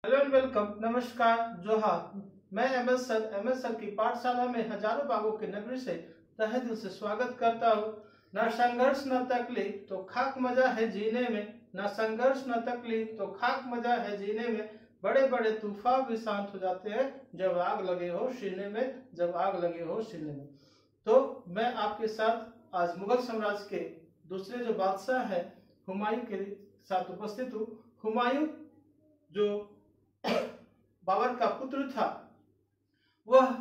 Hello and welcome, नमस्कार, जोहार। मैं एम एस सर की पाठशाला में हजारों बागों के नगरी से तहे दिल से स्वागत करता हूँ। न संघर्ष न तकलीफ तो खाक मजा है जीने में, न संघर्ष न तकलीफ तो खाक मजा है जीने में। बड़े बड़े तूफान भी शांत हो जाते हैं जब आग लगे हो सीने में, जब आग लगे हो सीने में। तो मैं आपके साथ आज मुगल साम्राज्य के दूसरे जो बादशाह है हुमायूं के साथ उपस्थित हूँ। हुमायूं जो बाबर का पुत्र था, वह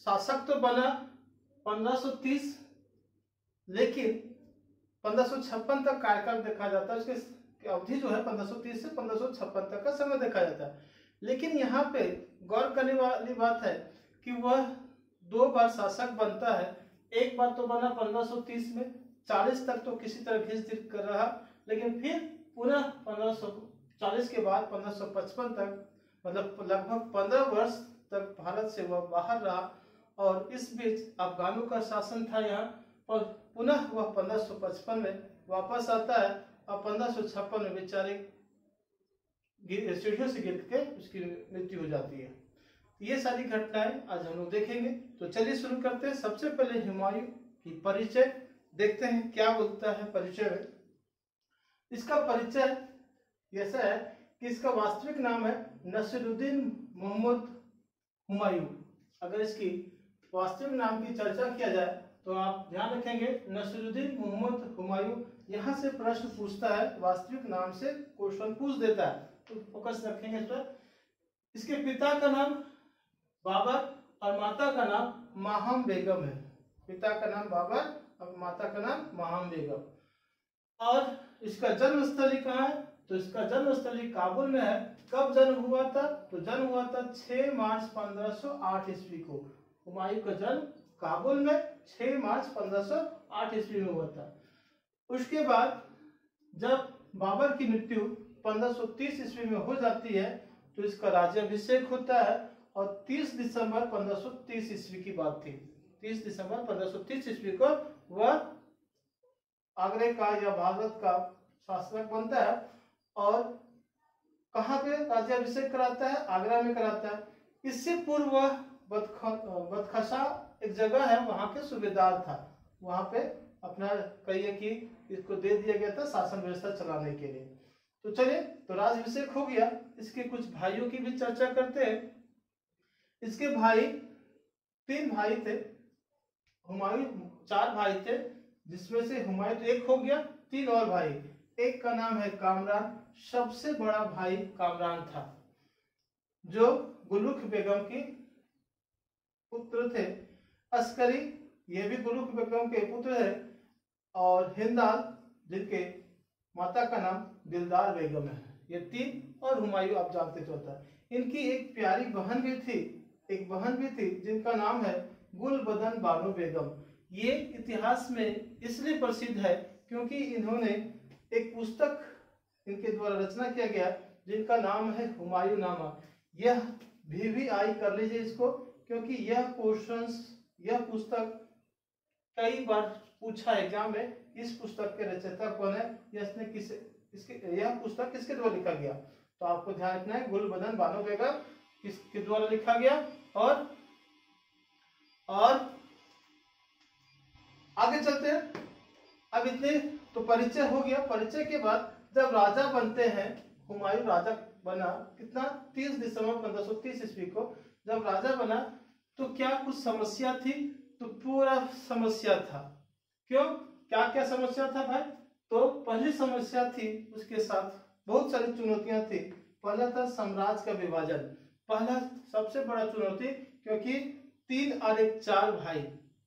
शासक तो बना 1530, लेकिन 1556 तक कार्यकाल देखा जाता है। उसकी अवधि जो है 1530 से 1556 तक का समय देखा जाता है। लेकिन यहाँ पे गौर करने वाली बात है कि वह 2 बार शासक बनता है। एक बार तो बना 1530 में, 40 तक तो किसी तरह घिस दिख कर रहा, लेकिन फिर पुनः 1540 के बाद 1555 तक, मतलब लगभग 15 वर्ष तक भारत से वह बाहर रहा। और इस बीच अफगानों का शासन था यहाँ, और पुनः वह 1555 में वापस आता है और 1556 में बेचारे सीढ़ियों से गिर के उसकी मृत्यु हो जाती है। ये सारी घटनाएं आज हम लोग देखेंगे। तो चलिए शुरू करते हैं। सबसे पहले हुमायूं की परिचय देखते हैं, क्या बोलता है परिचय में। इसका परिचय ऐसा है कि इसका वास्तविक नाम है नसीरुद्दीन मोहम्मद हुमायूं। अगर इसकी वास्तविक नाम की चर्चा किया जाए तो आप ध्यान रखेंगे नसीरुद्दीन मोहम्मद हुमायूं। यहाँ से प्रश्न पूछता है, वास्तविक नाम से क्वेश्चन पूछ देता है, तो फोकस रखेंगे इस पर। इसके पिता का नाम बाबर और माता का नाम माहम बेगम है। पिता का नाम बाबर और माता का नाम माहम बेगम। और इसका जन्म स्थली कहाँ है? तो इसका जन्म स्थली काबुल में है। कब जन्म हुआ था? तो जन्म हुआ था 6 मार्च 1508 ईस्वी को। हुमायूं का जन्म काबुल में 6 मार्च 1508 ईस्वी में हुआ था। उसके बाद जब बाबर की मृत्यु 1530 ईस्वी में हो जाती है तो इसका राज्याभिषेक होता है, और 30 दिसंबर 1530 ईस्वी की बात थी। 30 दिसंबर 1530 ईस्वी को वह आगरे का या भारत का शासक बनता है। और कहाँ पे राज्याभिषेक कराता है? आगरा में कराता है। इससे पूर्व वह बदखशा एक जगह है, वहां के सूबेदार था। वहां पे अपना कहिए कि इसको दे दिया गया था शासन व्यवस्था चलाने के लिए। तो चलिए, तो राज्याभिषेक हो गया। इसके कुछ भाइयों की भी चर्चा करते हैं। इसके भाई 3 भाई थे। हुमायूं 4 भाई थे, जिसमें से हुमायूं तो एक हो गया, 3 और भाई। एक का नाम है कामरान। सबसे बड़ा भाई कामरान था, जो गुलुख बेगम की पुत्र थे। अस्करी, ये भी गुलुख बेगम के पुत्र है। और हिंदाल, जिनके माता का नाम दिलदार बेगम है। ये 3, और हुमायूं आप जानते तो था। इनकी एक प्यारी बहन भी थी, जिनका नाम है गुलबदन बानो बेगम। ये इतिहास में इसलिए प्रसिद्ध है क्योंकि इन्होंने एक पुस्तक इनके द्वारा रचना किया गया जिनका नाम है हुमायूं नामा। यह VVI कर लीजिए इसको, क्योंकि यह पुस्तक कई बार पूछा एग्जाम में, इस पुस्तक के रचयिता कौन है, यह पुस्तक किसके द्वारा लिखा गया। तो आपको ध्यान रखना है, गुलबदन बानो बेगम किसके द्वारा लिखा गया। और आगे चलते हैं। अब इतने तो परिचय हो गया। परिचय के बाद जब राजा बनते हैं, हुमायूं राजा बना कितना, 30 दिसंबर 1530 ईस्वी को जब राजा बना, तो क्या कुछ समस्या थी? तो पूरा समस्या था। क्यों, क्या क्या समस्या था भाई? तो पहली समस्या थी, उसके साथ बहुत सारी चुनौतियां थी। पहला था साम्राज्य का विभाजन। पहला सबसे बड़ा चुनौती, क्योंकि 3 और 1 4 भाई,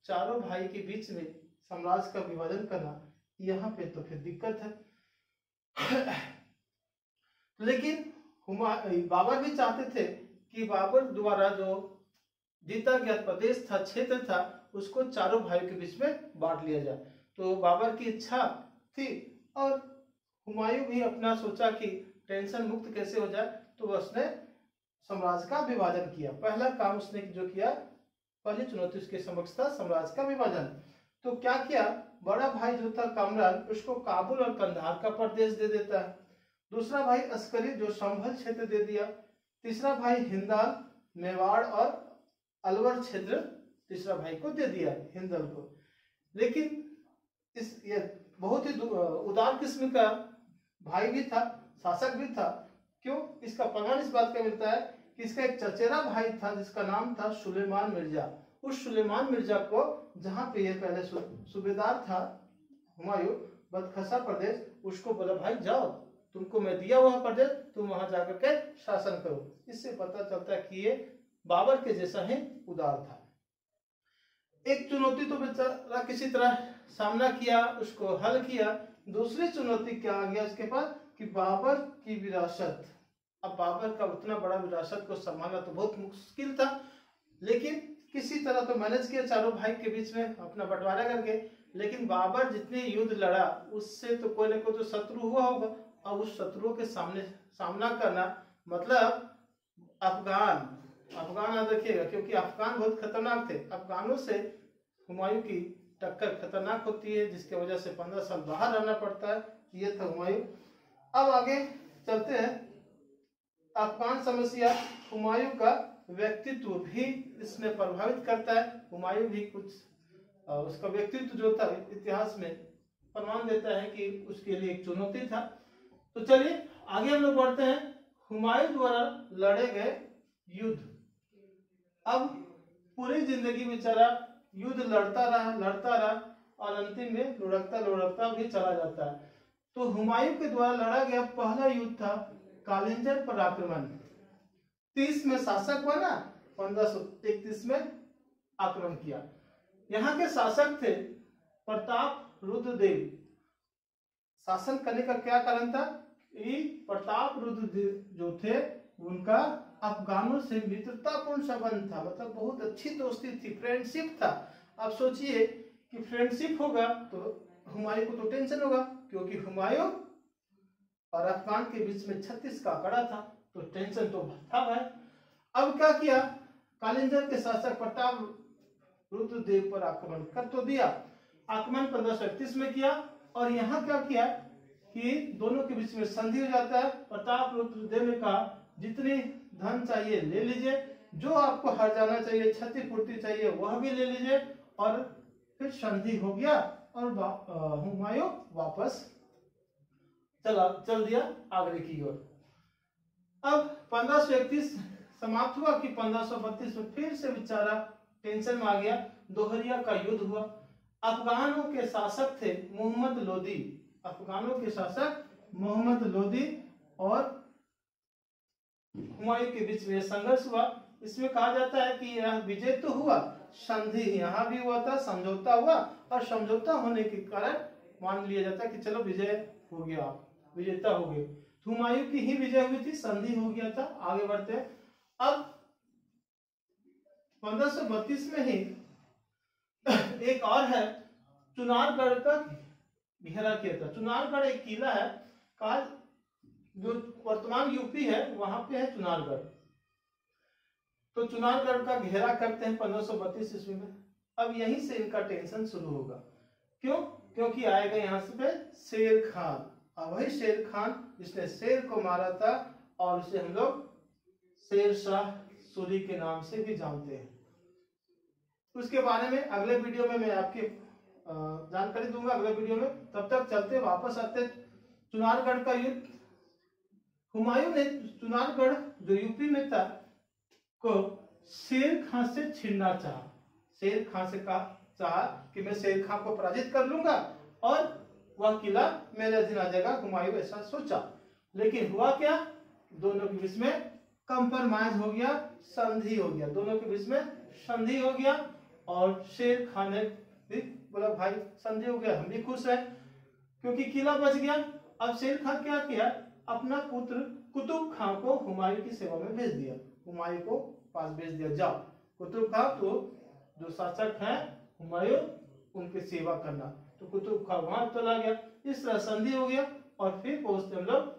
चारों भाई के बीच में साम्राज्य का विभाजन करना, यहाँ पे तो फिर दिक्कत है। लेकिन बाबर भी चाहते थे कि बाबर द्वारा जो जीता गया प्रदेश था, क्षेत्र था, उसको चारों भाइयों के बीच में बांट लिया जाए। तो बाबर की इच्छा थी, और हुमायूं भी अपना सोचा कि टेंशन मुक्त कैसे हो जाए, तो उसने साम्राज्य का विभाजन किया। पहला काम उसने जो किया, पहली चुनौती उसके समक्ष था साम्राज्य का विभाजन। तो क्या किया, बड़ा भाई जो था कामरान, उसको काबुल और कंधार का प्रदेश दे देता है। दूसरा भाई अस्करी जो संभल क्षेत्र दे दिया। तीसरा भाई हिंदल, मेवाड़ और अलवर क्षेत्र तीसरा भाई को दे दिया हिंदल को। लेकिन ये बहुत ही उदार किस्म का भाई भी था, शासक भी था। क्यों? इसका प्रमाण इस बात का मिलता है कि इसका एक चचेरा भाई था जिसका नाम था सुलेमान मिर्जा। उस सुलेमान मिर्जा को जहां पे ये पहले सूबेदार था हुमायूं, बदखसा प्रदेश, उसको बोला भाई जाओ, तुमको मैं दिया हुआ प्रदेश, तुम वहां जाकर के शासन करो। इससे पता चलता है कि ये बाबर के जैसा ही उदार था। एक चुनौती तो बेचारा किसी तरह सामना किया, उसको हल किया। दूसरी चुनौती क्या आ गया उसके पास कि बाबर की विरासत। अब बाबर का उतना बड़ा विरासत को संभालना तो बहुत मुश्किल था, लेकिन किसी तरह तो मैनेज किया चारों भाई के बीच में अपना बंटवारा करके। लेकिन बाबर जितने युद्ध लड़ा उससे तो कोई ना कोई तो शत्रु हुआ होगा, और उस शत्रुओं के सामना करना मतलब अफगान देखिएगा, क्योंकि अफगान बहुत खतरनाक थे। अफगानों से हुमायूं की टक्कर खतरनाक होती है, जिसकी वजह से 15 साल बाहर रहना पड़ता है। ये था हुमायूं। अब आगे चलते हैं। अफगान समस्या हुमायूं का व्यक्तित्व भी इसमें प्रभावित करता है। हुमायूं भी कुछ उसका व्यक्तित्व जो था इतिहास में प्रमाण देता है कि उसके लिए एक चुनौती था। तो चलिए आगे हम लोग बढ़ते हैं। हुमायूं द्वारा लड़े गए युद्ध। अब पूरी जिंदगी बेचारा युद्ध लड़ता रहा और अंतिम में लुढ़कता भी चला जाता है। तो हुमायूं के द्वारा लड़ा गया पहला युद्ध था कालिंजर पर आक्रमण। 30 में शासक बना, 1531 में आक्रमण किया। यहाँ के शासक थे प्रताप रुद्रदेव। शासन करने का क्या कारण था कि प्रताप रुद्रदेव जो थे उनका अफगानों से मित्रतापूर्ण संबंध था, मतलब बहुत अच्छी दोस्ती थी, फ्रेंडशिप था। आप सोचिए कि फ्रेंडशिप होगा तो हुमायूं को तो टेंशन होगा, क्योंकि हुमायूं और अफगान के बीच में 36 का आंकड़ा था, तो टेंशन तो था भाई। अब क्या किया, कालिंजर के शासक प्रताप रुद्रदेव पर आक्रमण कर तो दिया। आक्रमण 1531 में किया, और यहाँ क्या किया कि दोनों के बीच में संधि हो जाता है। प्रताप रुद्रदेव ने कहा जितनी धन चाहिए ले लीजिए, जो आपको हर जाना चाहिए, क्षतिपूर्ति चाहिए वह भी ले लीजिए। और फिर संधि हो गया और हुमायूं वापस चल दिया आगरे की ओर। अब 1531 समाप्त हुआ कि 1532 में फिर से बेचारा टेंशन में आ गया। दोहरिया का युद्ध हुआ। अफगानों के शासक थे मोहम्मद लोदी। अफगानों के शासक मोहम्मद लोदी और हुमायूं के बीच में संघर्ष हुआ। इसमें कहा जाता है कि यह विजय तो हुआ, संधि यहाँ भी हुआ था, समझौता हुआ, और समझौता होने के कारण मान लिया जाता है कि चलो विजय हो गया, विजेता हो गए। हुमायूं की ही विजय हुई थी, संधि हो गया था। आगे बढ़ते हैं। अब 1532 में ही एक और है, चुनारगढ़ का घेरा किया था। चुनारगढ़ एक किला है, काल जो वर्तमान यूपी है वहां पे है चुनारगढ़। तो चुनारगढ़ का घेरा करते हैं 1532 ईस्वी में। अब यहीं से इनका टेंशन शुरू होगा। क्यों? क्योंकि आएगा यहाँ से शेर खान। अब वही शेर खान जिसने शेर को मारा था, और उसे हम लोग शेर शाह सूरी के नाम से भी जानते हैं। उसके बारे में अगले वीडियो में मैं आपकी जानकारी दूंगा, अगले वीडियो में। तब तक चलते वापस आते चुनारगढ़ का युद्ध। हुमायूं ने चुनारगढ़ जो यूपी में था को शेर खान से छीनना चाहा। शेर खान से चाहा कि मैं शेर खान को पराजित कर लूंगा और वह किला मेरे अधीन आ जाएगा। हुमायूं ऐसा सोचा, लेकिन हुआ क्या, दोनों के बीच में कंप्रोमाइज हो गया, संधि हो गया। दोनों के बीच में संधि हो गया, और शेर खान ने भी बोला भाई संधि हो गया, हम भी खुश हैं क्योंकि किला बच गया। अब शेर खान क्या किया, अपना पुत्र कुतुब खान को हुमायूं की सेवा में भेज दिया। हुमायूं को पास भेज दिया, जाओ कुतुब खान तो जो शासक हैं हुमायूं उनकी सेवा करना। तो कुतुब खान वहां चला गया। इस तरह संधि हो गया, और फिर पहुंचते हम लोग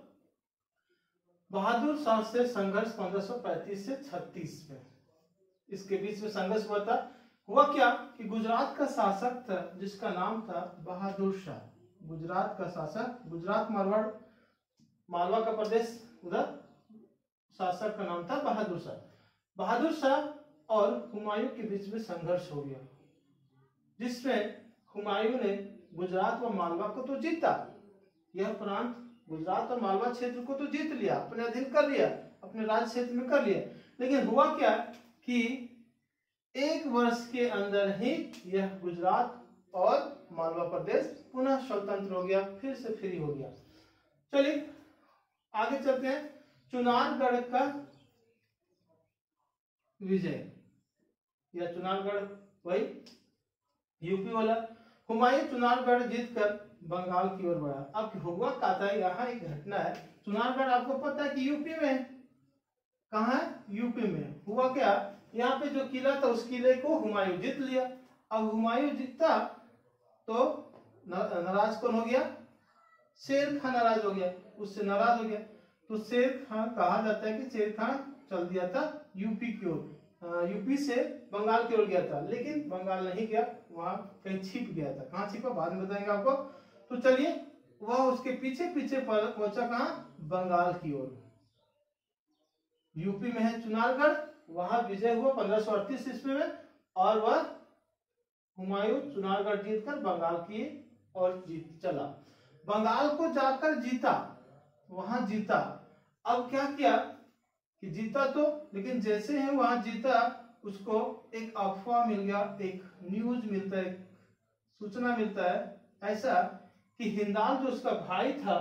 बहादुर शाह से संघर्ष 1535 से 36 में। इसके बीच में संघर्ष हुआ था। हुआ क्या कि गुजरात का शासक था जिसका नाम था बहादुर शाह। गुजरात का शासक, गुजरात मारवाड़ मालवा का प्रदेश उधर शासक का नाम था बहादुर शाह। बहादुर शाह और हुमायूं के बीच में संघर्ष हो गया, जिसमें हुमायूं ने गुजरात व मालवा को तो जीता, यह प्रांत गुजरात और मालवा क्षेत्र को तो जीत लिया, अपने अधीन कर लिया, अपने राज्य क्षेत्र में कर लिया। लेकिन हुआ क्या कि 1 वर्ष के अंदर ही यह गुजरात और मालवा प्रदेश पुनः स्वतंत्र हो गया, फिर से फ्री हो गया। चलिए आगे चलते हैं। चुनारगढ़ का विजय, या चुनारगढ़ वही यूपी वाला। हुमायूं चुनारगढ़ जीतकर बंगाल की ओर बढ़ा। अब हुआ क्या था, यहाँ एक घटना है। चुनारगढ़ आपको पता है कि यूपी में है। कहाँ है? यूपी में। हुआ क्या, यहाँ पे जो किला था उस किले को हुमायूं जीत लिया। अब हुमायूं जीता तो नाराज कौन हो गया? शेर खान नाराज हो गया, उससे नाराज हो गया। तो शेर खान कहा जाता है कि शेर खान चल दिया था यूपी की ओर, यूपी से बंगाल की ओर गया था, लेकिन बंगाल नहीं गया, वहां कहीं छिप गया था। कहाँ छिपा बाद में बताएंगे आपको। तो चलिए वह उसके पीछे पीछे पहुंचा कहाँ? बंगाल की ओर। यूपी में है चुनारगढ़, वहां विजय हुआ 1538 ईस्वी में, और वह हुमायूं चुनारगढ़ जीतकर बंगाल की ओर चला। बंगाल को जाकर जीता, वहां जीता। अब क्या किया कि जीता तो, लेकिन जैसे ही वहां जीता उसको एक अफवाह मिल गया, एक न्यूज मिलता है, सूचना मिलता है ऐसा कि हिंदाल जो उसका भाई था,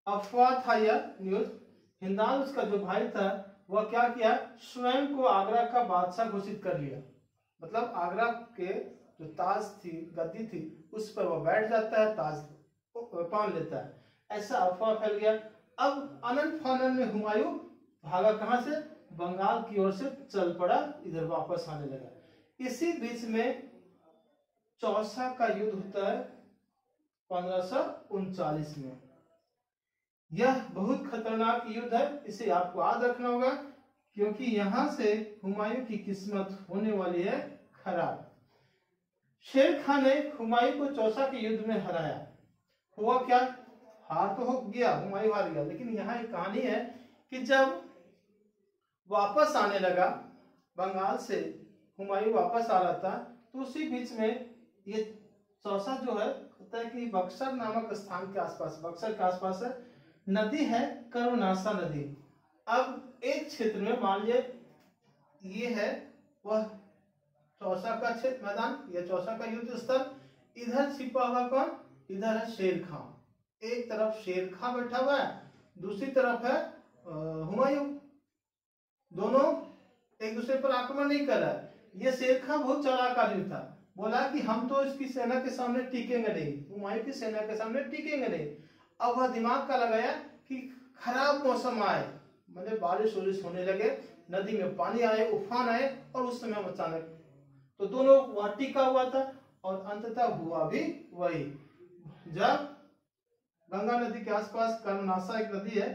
अफवाह था यह न्यूज, हिंदाल उसका जो भाई था वह क्या किया, स्वयं को आगरा का बादशाह घोषित कर लिया। मतलब आगरा के जो ताज थी, गद्दी थी, उस पर वह बैठ जाता है, ताज पान लेता है, ऐसा अफवाह फैल गया। अब अनंत फानन में हुमायूं भागा कहां से? बंगाल की ओर से चल पड़ा, इधर वापस आने लगा। इसी बीच में चौसा का युद्ध होता है 1539 में। यह बहुत खतरनाक युद्ध है, इसे आपको याद रखना होगा, क्योंकि यहां से हुमायूं की किस्मत होने वाली है खराब। शेर खान ने हुमायूं को चौसा के युद्ध में हराया। हुआ क्या, हार तो हो गया, हुमायूं हार गया, लेकिन यहाँ एक कहानी है कि जब वापस आने लगा बंगाल से, हुमायूं वापस आ रहा था, तो उसी बीच में ये चौसा जो है होता है कि बक्सर नामक स्थान के आसपास, बक्सर के आसपास है, नदी है कर्मनाशा नदी। अब एक क्षेत्र में मान लीजिए ये है वह चौसा का क्षेत्र मैदान, यह चौसा का युद्ध स्थल, इधर छिपा हुआ कौन? इधर है शेर खान। एक तरफ शेर खान बैठा हुआ है, दूसरी तरफ है हुमायूं। दोनों एक दूसरे पर आक्रमण नहीं कर रहा है। ये शेर खान बहुत चालाक आदमी था, बोला कि हम तो इसकी सेना के सामने टिकेंगे नहीं, हुमायूं की सेना के सामने टिकेंगे नहीं। अब वह दिमाग का लगाया कि खराब मौसम आए, मतलब बारिश वारिश होने लगे, नदी में पानी आए, उफान आए, और उस समय अचानक तो दोनों वहां टिका हुआ था, और अंततः हुआ भी वही। जब गंगा नदी के आसपास कर्मनाशा एक नदी है,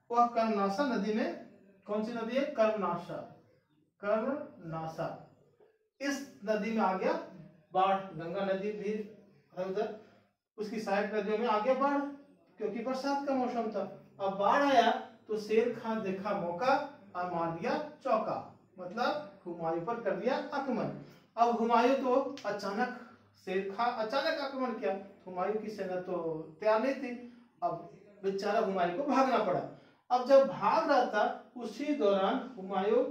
वह कर्मनाशा नदी में, कौन सी नदी है? कर्मनाशा। कर्मनाशा इस नदी में आ गया बाढ़, गंगा नदी भी है उधर, उसकी सहायक नदियों में आ गया बाढ़, क्योंकि बरसात का मौसम था। अब बाढ़ आया तो शेर खान देखा मौका और मार दिया चौका, मतलब हुमायूं पर कर दिया आक्रमण। अब हुमायूं तो अचानक, शेर खान अचानक आक्रमण किया, हुमायूं की सेना तो तैयार नहीं थी। अब बेचारा हुमायूं को भागना पड़ा। अब जब भाग रहा था उसी दौरान हुमायूं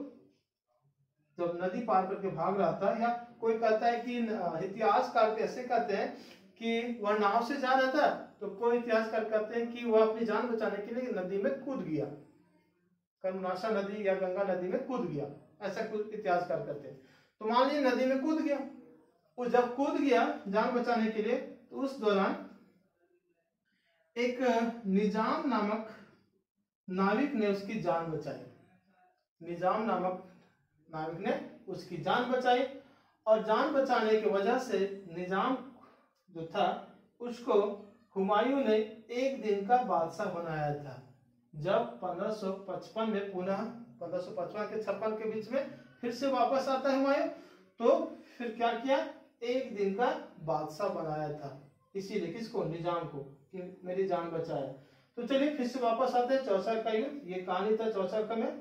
जब नदी पार करके भाग रहा था, या कोई कहता है कि इतिहासकार ऐसे कहते हैं कि वह नाव से जा रहा था, तो कोई इतिहासकार कहते हैं कि वह अपनी जान बचाने के लिए नदी में कूद गया, कर्मनाशा नदी या गंगा नदी में कूद गया, ऐसा कुछ इतिहासकार कहते हैं। तो मान लीजिए नदी में कूद गया, वो जब कूद गया जान बचाने के लिए, तो उस दौरान एक निजाम नामक नाविक ने उसकी जान बचाई। निजाम नामक नाविक ने उसकी जान बचाई, और जान बचाने की वजह से निजाम जो था उसको हुमायूं ने एक दिन का बादशाह बनाया था। जब 1555 में पुनः 1555 के 56 के बीच में फिर से वापस आता है हुमायूं, तो फिर क्या किया, एक दिन का बादशाह बनाया था। इसीलिए किसको? निजाम को, कि मेरी जान बचाया। तो चलिए फिर से वापस आते हैं चौसा का युद्ध। ये कहानी था चौसा का में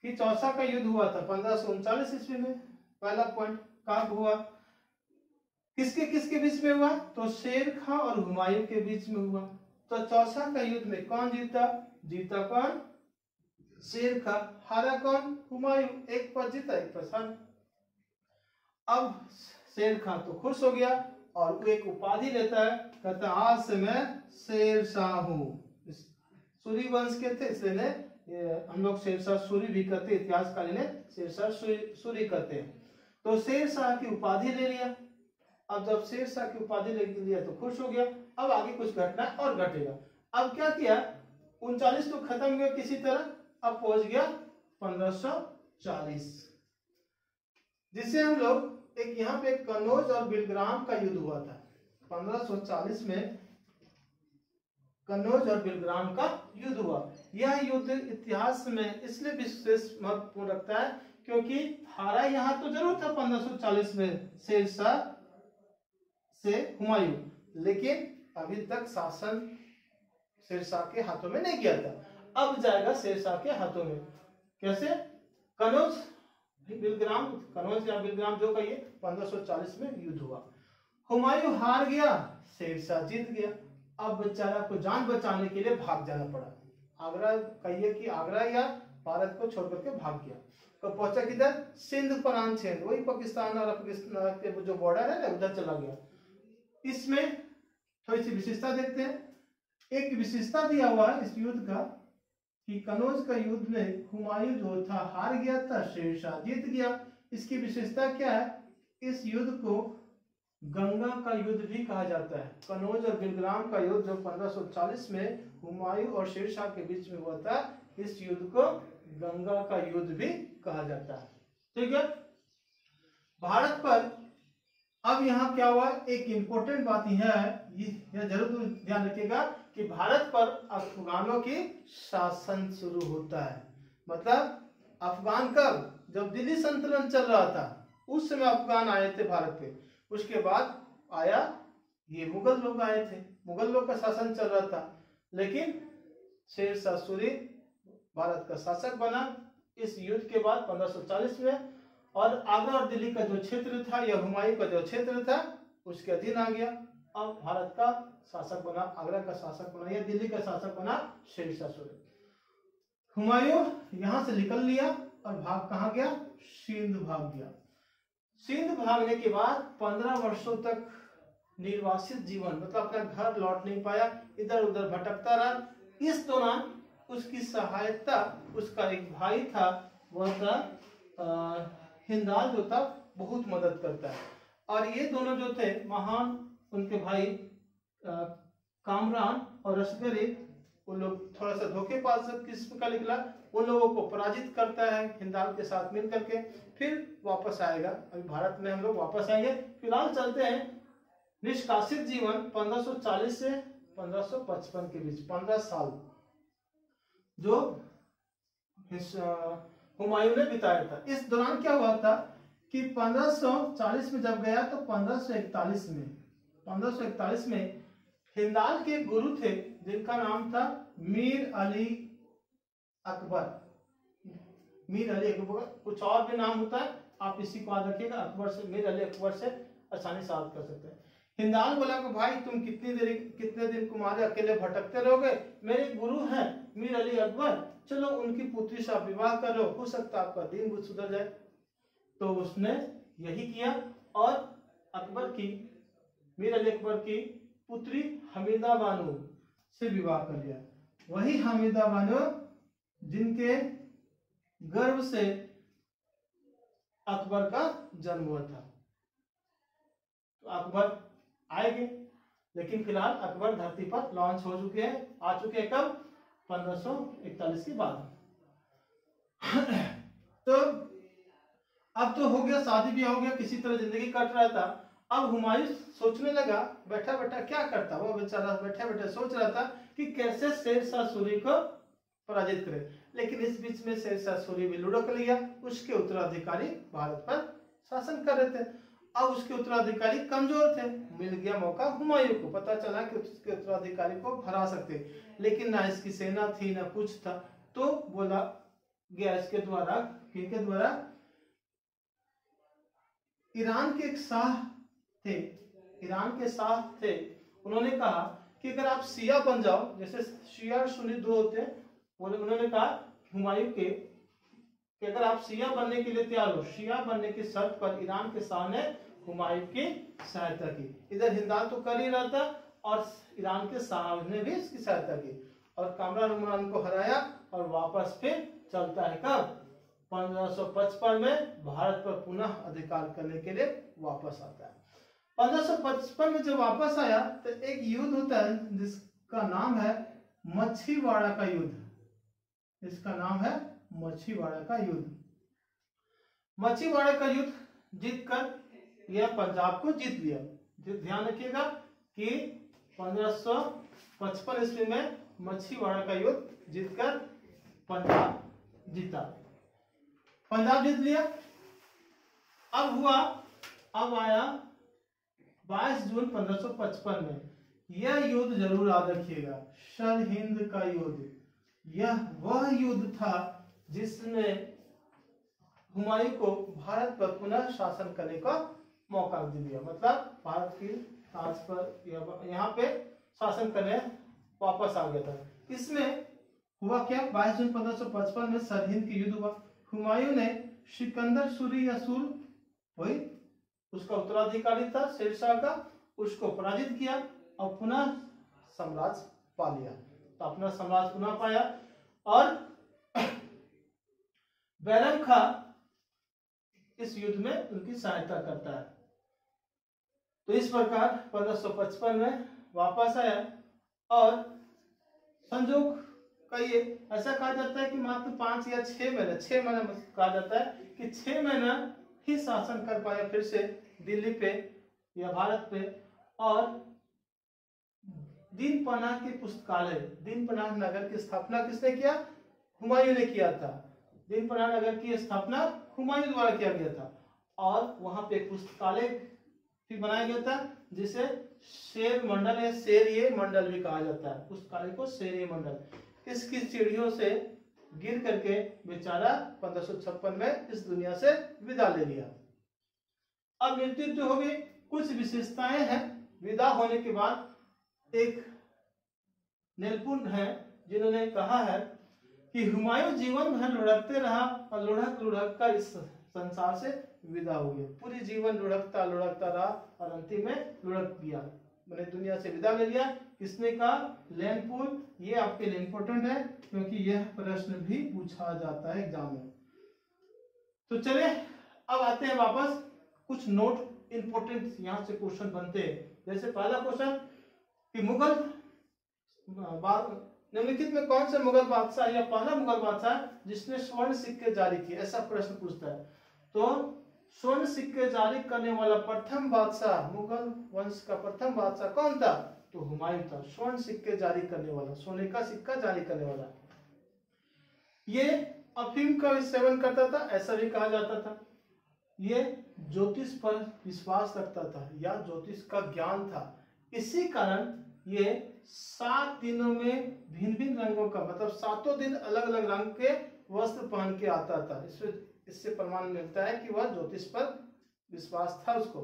कि चौसा का युद्ध हुआ था 1539 ईस्वी में। पहला पॉइंट कब हुआ, किसके किसके बीच में हुआ, तो शेर खां और हुमायूं के बीच में हुआ। तो चौसा का युद्ध में कौन जीता, जीता कौन, शेर खां, हारा कौन, हुमायूं। एक पर जीता एक पर हारा। अब शेर खां तो खुश हो गया और वो एक उपाधि लेता है, कहता है आज से मैं शेर शाह हूँ। सूरी वंश के थे इसलिए हम लोग शेरशाह सूरी भी कहते, इतिहासकार ने शेरशाह सूरी कहते हैं। तो शेरशाह की उपाधि ले लिया। अब जब शेरशाह की उपाधि ले लिया तो खुश हो गया। अब आगे कुछ घटना और घटेगा। अब क्या किया, 39 तो खत्म हुआ किसी तरह, अब पहुंच गया 1540, जिसे हम लोग एक यहाँ पे कनौज और बिलग्राम का युद्ध हुआ था 1540 में। कनौज और बिलग्राम का युद्ध हुआ। यह युद्ध इतिहास में इसलिए विशेष महत्वपूर्ण रखता है क्योंकि हारा यहाँ तो जरूर था 1540 में शेरशाह से हुमायूं, लेकिन अभी तक शासन शेरशाह के हाथों में नहीं गया था। अब जाएगा शेरशाह के हाथों में। कैसे, कनौज बिलग्राम, कनौज या बिलग्राम जो कहिए, 1540 में युद्ध हुआ। हुमायूं हार गया, शेरशाह जीत गया। अब बेचारा को जान बचाने के लिए भाग जाना पड़ा। आगरा कहिए कि आगरा या भारत को छोड़ करके भाग गया। तो पहुंचा किधर, सिंध प्रांत, वही पाकिस्तान और अफगानिस्तान के जो बॉर्डर है ना, उधर चला गया। इसमें थोड़ी सी विशेषता देखते हैं। एक विशेषता दिया हुआ है इस युद्ध का कि कनौज का युद्ध में हुमायूं जो था हार गया था, शेरशाह जीत गया। इसकी विशेषता क्या है, इस युद्ध को गंगा का युद्ध भी कहा जाता है। कनौज और बिलग्राम का युद्ध जो 1540 में हुमायूं और शेरशाह के बीच में हुआ था, इस युद्ध को गंगा का युद्ध भी कहा जाता है। ठीक है, भारत पर अब यहाँ क्या हुआ, एक इंपॉर्टेंट बात यह है, यह जरूर ध्यान रखिएगा कि भारत पर अफगानों की शासन शुरू होता है। मतलब अफगान कब, जब दिल्ली संतुलन चल रहा था उस समय अफगान आए थे भारत पे। उसके बाद आया ये मुगल लोग आए थे, मुगल लोग का शासन चल रहा था, लेकिन शेरशाह सूरी भारत का शासक बना इस युद्ध के बाद 1540 में। और आगरा और दिल्ली का जो क्षेत्र था या हुमायूं का जो क्षेत्र था उसके अधीन आ गया। अब भारत का शासक बना, आगरा का शासक बना या दिल्ली का शासक बना शेरशाह सूरी। हुमायूं यहां से निकल लिया और भाग कहां गया, सिंध भाग गया। सिंध भागने के बाद 15 वर्षों तक निर्वासित जीवन, मतलब अपना घर लौट नहीं पाया, इधर उधर भटकता रहा। इस दौरान उसकी सहायता उसका एक भाई था, वह था हिंदाल, जो था बहुत मदद करता है। और ये दोनों जो थे महान, उनके भाई कामरान और असगरी, वो लोग थोड़ा सा धोखेबाज किस्म का निकला, उन लोगों को पराजित करता है हिंदाल के साथ मिल करके, फिर वापस आएगा। अभी भारत में हम लोग वापस आएंगे। फिलहाल चलते हैं निष्कासित जीवन 1540 से 1555 के बीच 15 साल जो हुमायूं ने बिताया था। इस दौरान क्या हुआ था कि 1540 में जब गया तो 1541 में हिंदाल के गुरु थे जिनका नाम था मीर अली अकबर। मीर अली अकबर, कुछ और भी नाम होता है, आप इसी को याद रखिएगा। अकबर से, मीर अली अकबर से आसानी से याद कर सकते हैं। हिंदाल बोला कि भाई तुम कितने दिन तुम्हारे अकेले भटकते रहोगे, मेरे गुरु हैं मीर अली अकबर, चलो उनकी पुत्री से आप विवाह कर लो, हो सकता है आपका दीन बुद्ध सुधर जाए। तो उसने यही किया और अकबर की, मीर अली अकबर की पुत्री हमीदा बानो से विवाह कर लिया। वही हमीदा बानो जिनके गर्भ से अकबर का जन्म हुआ था। तो अकबर आएंगे, लेकिन फिलहाल अकबर धरती पर लॉन्च हो चुके हैं, आ चुके हैं कब, 1541 के बाद। तो अब तो हो गया, शादी भी हो गया, किसी तरह जिंदगी कट रहा था। अब हुमायूं सोचने लगा, बैठा बैठा क्या करता, वो बेचारा बैठा बैठा सोच रहा था कि कैसे शेरशाह सूरी को पराजित करे। लेकिन इस बीच में शेरशाह सूरी भी लुढ़क लिया, उसके उत्तराधिकारी भारत पर शासन कर रहे थे। अब उसके उत्तराधिकारी कमजोर थे, मिल गया मौका हुमायूं को, पता चला कि उसके उत्तराधिकारी को हरा सकते, लेकिन ना इसकी सेना थी ना कुछ था, तो बोला गया इसके द्वारा, किनके द्वारा, ईरान के एक शाह थे, ईरान के शाह थे, उन्होंने कहा कि अगर आप शिया बन जाओ, जैसे शिया और सुन्नी दो होते हैं, उन्होंने कहा हुमायूं के कि अगर आप शिया बनने के लिए तैयार हो, शिया बनने की शर्त पर ईरान के शाह ने हुमायूं की सहायता की। इधर हिंदाल तो कर ही रहा था और ईरान के शाह ने भी इसकी सहायता की और कामरान उमरान को हराया और वापस फिर चलता है कब 1555 में भारत पर पुनः अधिकार करने के लिए वापस आता है। 1555 में जब वापस आया तो एक युद्ध होता है जिसका नाम है मछीवाड़ा का युद्ध, इसका नाम है मछीवाड़ा का युद्ध। मछीवाड़ा का युद्ध जीतकर यह पंजाब को जीत लिया। ध्यान रखिएगा कि 1555 ईस्वी में मछीवाड़ा का युद्ध जीतकर पंजाब जीता, पंजाब जीत लिया। अब आया 22 जून 1555 में, यह युद्ध जरूर याद रखिएगा, सरहिंद का युद्ध। यह वह युद्ध था जिसमें हुमायूं को भारत पर पुनः शासन करने का मौका दिया, मतलब भारत की ताज पर यहाँ पे शासन करने वापस आ गया था। इसमें हुआ क्या, 22 जून 1555 में सरहिंद की युद्ध हुआ। हुमायूं ने सिकंदर सूरी असूल वही उसका उत्तराधिकारी था शेरशाह का, उसको पराजित किया और पुनः साम्राज्य पा लिया। तो अपना साम्राज्य पुनः पाया और बैरम खां इस युद्ध में उनकी सहायता करता है। तो इस प्रकार 1555 में वापस आया और संजोग का ये ऐसा कहा जाता है कि मात्र 5 या 6 महीने कहा जाता है कि 6 महीना ही शासन कर पाया फिर से दिल्ली पे या भारत पे। और दीन पनाह के पुस्तकालय, दीन पनाह नगर की स्थापना किसने किया, हुमायूं ने किया था। दीन पनाह नगर की स्थापना हुमायूं द्वारा किया गया था और वहां पे पुस्तकालय भी बनाया गया था जिसे शेर मंडल या शेरिये मंडल भी कहा जाता है। पुस्तकालय को शेरिये मंडल। इसकी सीढ़ियों से गिर करके बेचारा 1556 में इस दुनिया से विदा ले लिया। अब मृत्यु तो हो गई, कुछ विशेषताएं हैं। विदा होने के बाद एक नेलपुन है जिन्होंने कहा है कि हुमायूं जीवन भर लुढ़कते रहा और लुढ़क कर इस संसार से विदा हो गया। पूरी जीवन लुढ़कता रहा और अंतिम में लुढ़क गया, मैंने दुनिया से विदा ले लिया। किसने कहा, लेनपुल। ये आपके लिए इंपॉर्टेंट है क्योंकि यह प्रश्न भी पूछा जाता है एग्जाम में। तो चले अब आते हैं वापस, कुछ नोट इंपॉर्टेंट यहाँ से क्वेश्चन बनते हैं। जैसे पहला क्वेश्चन कि मुगल निम्नलिखित में कौन से मुगल बादशाह या पहला मुगल बादशाह जिसने स्वर्ण सिक्के जारी किए, ऐसा प्रश्न पूछता है। तो स्वर्ण सिक्के जारी करने वाला प्रथम बादशाह, मुगल वंश का प्रथम बादशाह कौन था, तो हुमायूं था। स्वर्ण सिक्के जारी करने वाला, सोने का सिक्का जारी करने वाला। ये अफीम का सेवन करता था, ऐसा भी कहा जाता था। ये ज्योतिष पर विश्वास रखता था या ज्योतिष का ज्ञान था। इसी कारण ये 7 दिनों में भिन्न भिन्न रंगों का, मतलब 7 दिन अलग अलग रंग के वस्त्र पहन के आता था। इससे प्रमाण मिलता है कि वह ज्योतिष पर विश्वास था उसको।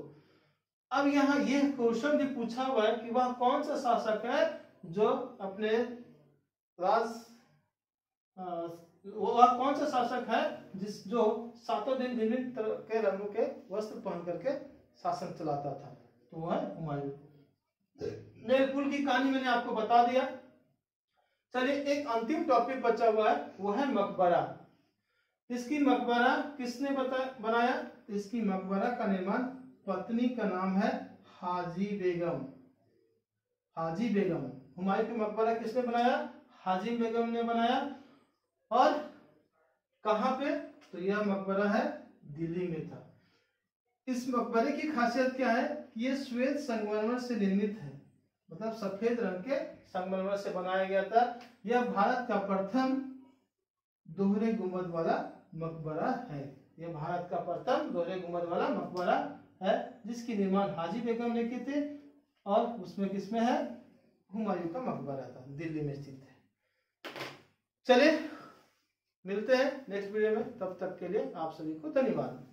अब यहाँ यह क्वेश्चन भी पूछा हुआ है कि वह कौन सा शासक है जो अपने वह कौन सा शासक है जो 7 दिन भिन्न तरह के रंगों के वस्त्र पहन करके शासन चलाता था, तो वह है हुमायूं। नेलपुल की कहानी मैंने आपको बता दिया। चलिए एक अंतिम टॉपिक बचा हुआ है, वो है मकबरा। इसकी मकबरा किसने बनाया, इसकी मकबरा का निर्माण पत्नी का नाम है हाजी बेगम। हाजी बेगम, हुमायूं की मकबरा किसने बनाया, हाजी बेगम ने बनाया। और कहां पे, तो यह मकबरा है दिल्ली में था। इस मकबरे की खासियत क्या है, ये श्वेत संगमरमर से निर्मित है, मतलब सफेद रंग के संगमरमर से बनाया गया था। यह भारत का प्रथम दोहरे गुंबद वाला मकबरा है। यह भारत का प्रथम दोहरे गुंबद वाला मकबरा है जिसकी निर्माण हाजी बेगम ने की थी और उसमें किसमें है, हुमायूं का मकबरा था, दिल्ली में स्थित है। चलिए मिलते हैं नेक्स्ट वीडियो में, तब तक के लिए आप सभी को धन्यवाद।